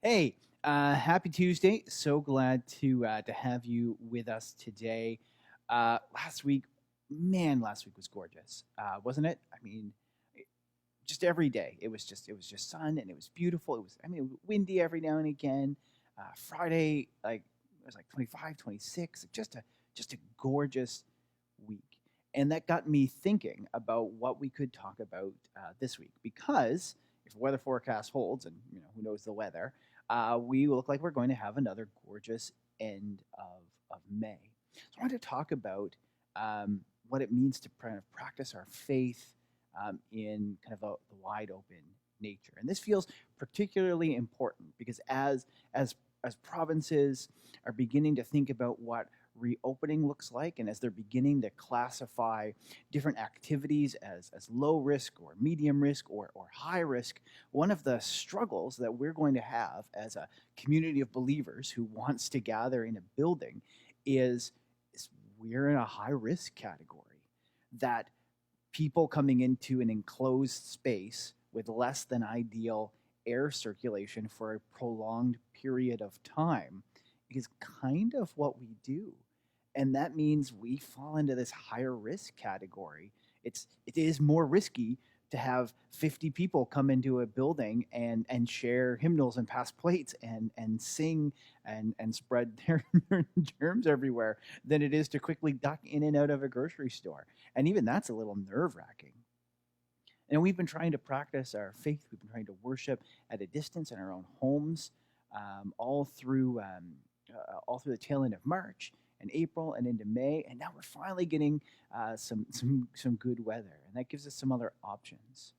Hey, happy Tuesday. So glad to have you with us today. Last week, man, last week was gorgeous, wasn't it? I mean, just every day. It was just sun and it was beautiful. It was windy every now and again. Friday, like it was like 25, 26. Just a gorgeous week. And that got me thinking about what we could talk about this week because if weather forecast holds, and who knows the weather, we look like we're going to have another gorgeous end of May. So I wanted to talk about what it means to kind of practice our faith in kind of the wide open nature. And this feels particularly important because as provinces are beginning to think about what reopening looks like, and as they're beginning to classify different activities as low risk or medium risk or high risk, one of the struggles that we're going to have as a community of believers who wants to gather in a building is we're in a high risk category. That people coming into an enclosed space with less than ideal air circulation for a prolonged period of time is kind of what we do. And that means we fall into this higher risk category. It is more risky to have 50 people come into a building and share hymnals and pass plates and sing and spread their germs everywhere than it is to quickly duck in and out of a grocery store. And even that's a little nerve wracking. And we've been trying to practice our faith. We've been trying to worship at a distance in our own homes, all through the tail end of March and April and into May. And now we're finally getting some good weather, and that gives us some other options.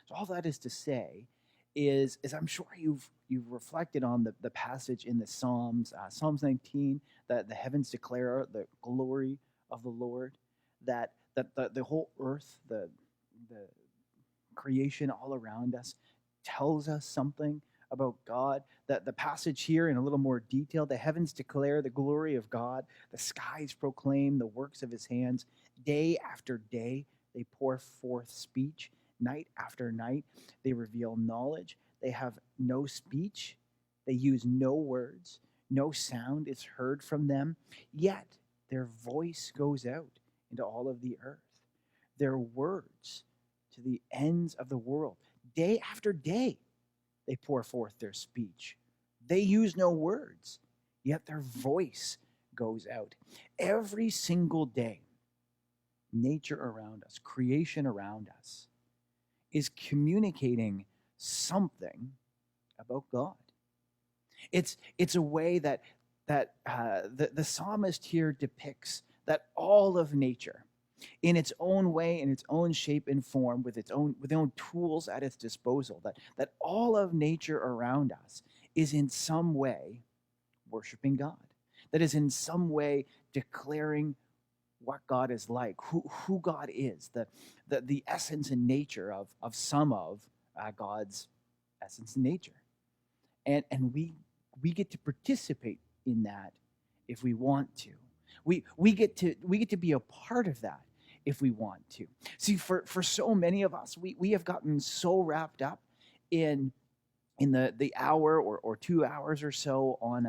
So all that is to say is I'm sure you've reflected on the passage in the Psalms, Psalms 19, that the heavens declare the glory of the Lord, that the whole earth, the creation all around us tells us something about God. That the passage here in a little more detail, the heavens declare the glory of God, the skies proclaim the works of his hands. Day after day, they pour forth speech. Night after night, they reveal knowledge. They have no speech. They use no words. No sound is heard from them. Yet their voice goes out into all of the earth. Their words to the ends of the world. Day after day, they pour forth their speech. They use no words, yet their voice goes out. Every single day, nature around us, creation around us, is communicating something about God. It's a way that the psalmist here depicts that all of nature, in its own way, in its own shape and form, with its own tools at its disposal, that all of nature around us is in some way worshiping God, that is in some way declaring what God is like, who God is, the essence and nature of some of God's essence and nature. And we get to participate in that if we want to. We get to be a part of that if we want to. See, for so many of us, we have gotten so wrapped up in the hour or 2 hours or so on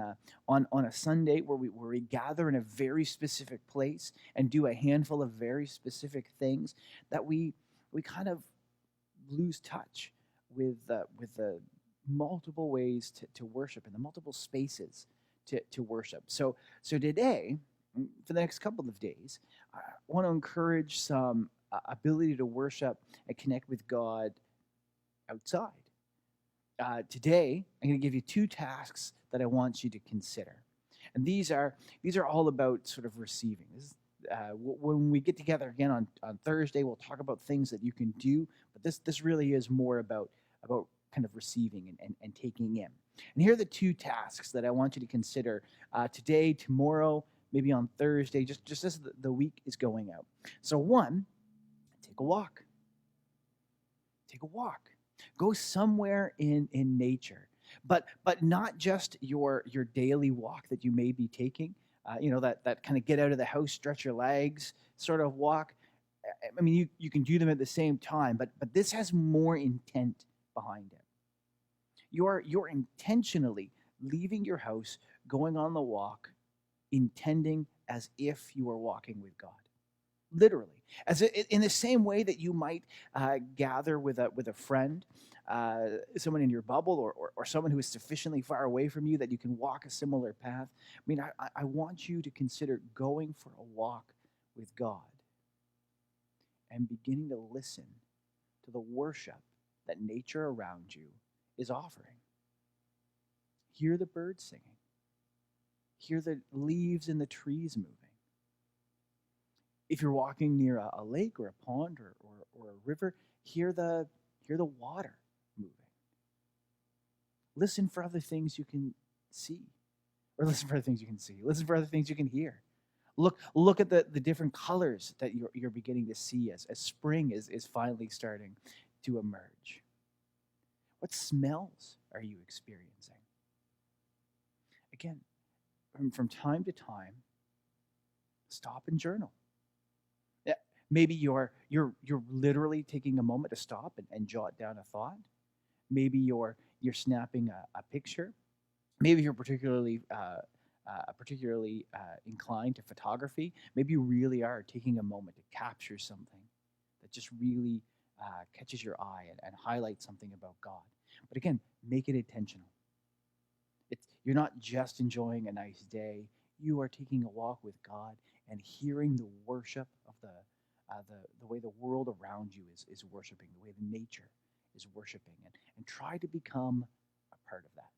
a Sunday where we gather in a very specific place and do a handful of very specific things, that we kind of lose touch with the multiple ways to worship and the multiple spaces to worship. So today, for the next couple of days, I want to encourage some ability to worship and connect with God outside. Today, I'm going to give you two tasks that I want you to consider, and these are all about sort of receiving. When we get together again on Thursday, we'll talk about things that you can do, but this really is more about kind of receiving and taking in. And here are the two tasks that I want you to consider today, tomorrow, maybe on Thursday, just as the week is going out. So one, take a walk. Take a walk. Go somewhere in nature, but not just your daily walk that you may be taking. That kind of get out of the house, stretch your legs sort of walk. I mean, you can do them at the same time, but this has more intent behind it. You're intentionally leaving your house, going on the walk, intending as if you are walking with God. Literally, in the same way that you might gather with a friend, someone in your bubble, or someone who is sufficiently far away from you that you can walk a similar path. I mean, I want you to consider going for a walk with God and beginning to listen to the worship that nature around you is offering. Hear the birds singing. Hear the leaves in the trees moving. If you're walking near a lake or a pond or a river, hear the water moving. Listen for other things you can see. Or listen for other things you can see. Listen for other things you can hear. Look at the different colors that you're beginning to see as spring is finally starting to emerge. What smells are you experiencing? Again, from time to time, stop and journal. Yeah, maybe you're literally taking a moment to stop and jot down a thought. Maybe you're snapping a picture. Maybe you're particularly inclined to photography. Maybe you really are taking a moment to capture something that just really catches your eye and highlights something about God. But again, make it intentional. You're not just enjoying a nice day. You are taking a walk with God and hearing the worship of the way the world around you is worshiping, the way the nature is worshiping, and try to become a part of that.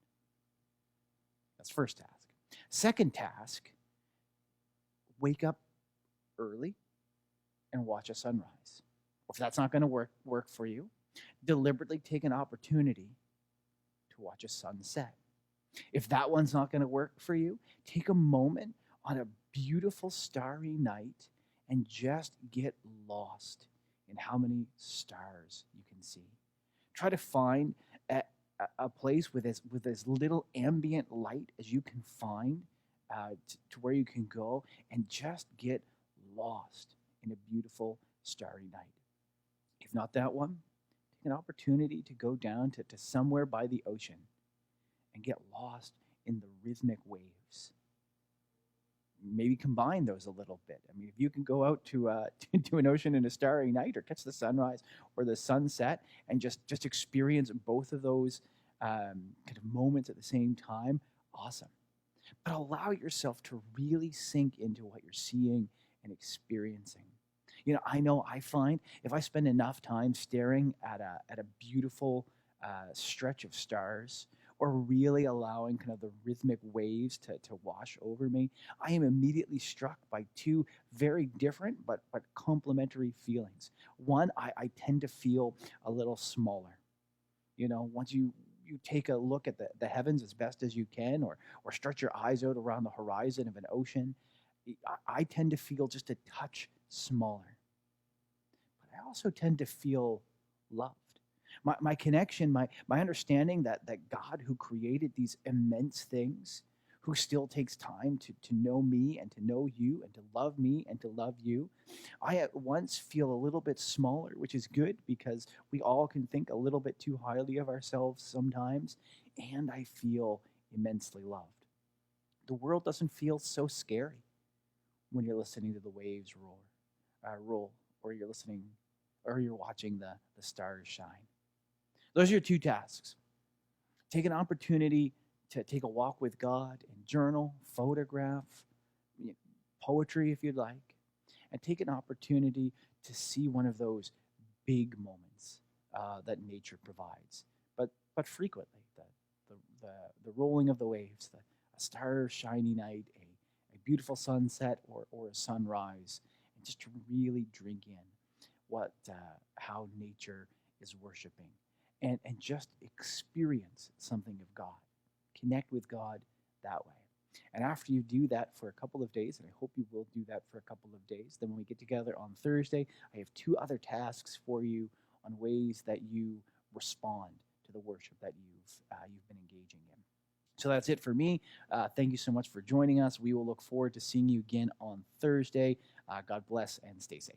That's first task. Second task, wake up early and watch a sunrise. Or if that's not going to work for you, deliberately take an opportunity to watch a sunset. If that one's not going to work for you, take a moment on a beautiful starry night and just get lost in how many stars you can see. Try to find a place with as little ambient light as you can find to where you can go and just get lost in a beautiful starry night. If not that one, take an opportunity to go down to somewhere by the ocean and get lost in the rhythmic waves. Maybe combine those a little bit. I mean, if you can go out to an ocean in a starry night, or catch the sunrise or the sunset, and just experience both of those kind of moments at the same time, awesome. But allow yourself to really sink into what you're seeing and experiencing. I know I find if I spend enough time staring at a beautiful stretch of stars, or really allowing kind of the rhythmic waves to wash over me, I am immediately struck by two very different but complementary feelings. One, I tend to feel a little smaller. Once you take a look at the heavens as best as you can, or stretch your eyes out around the horizon of an ocean, I tend to feel just a touch smaller. But I also tend to feel loved. My connection, my understanding that God, who created these immense things, who still takes time to know me and to know you and to love me and to love you, I at once feel a little bit smaller, which is good because we all can think a little bit too highly of ourselves sometimes, and I feel immensely loved. The world doesn't feel so scary when you're listening to the waves roll, or you're watching the stars shine. Those are your two tasks. Take an opportunity to take a walk with God and journal, photograph, poetry if you'd like, and take an opportunity to see one of those big moments that nature provides, but frequently, the rolling of the waves, a star shiny night, a beautiful sunset or a sunrise, and just to really drink in how nature is worshiping. And just experience something of God. Connect with God that way. And after you do that for a couple of days, and I hope you will do that for a couple of days, then when we get together on Thursday, I have two other tasks for you on ways that you respond to the worship that you've been engaging in. So that's it for me. Thank you so much for joining us. We will look forward to seeing you again on Thursday. God bless and stay safe.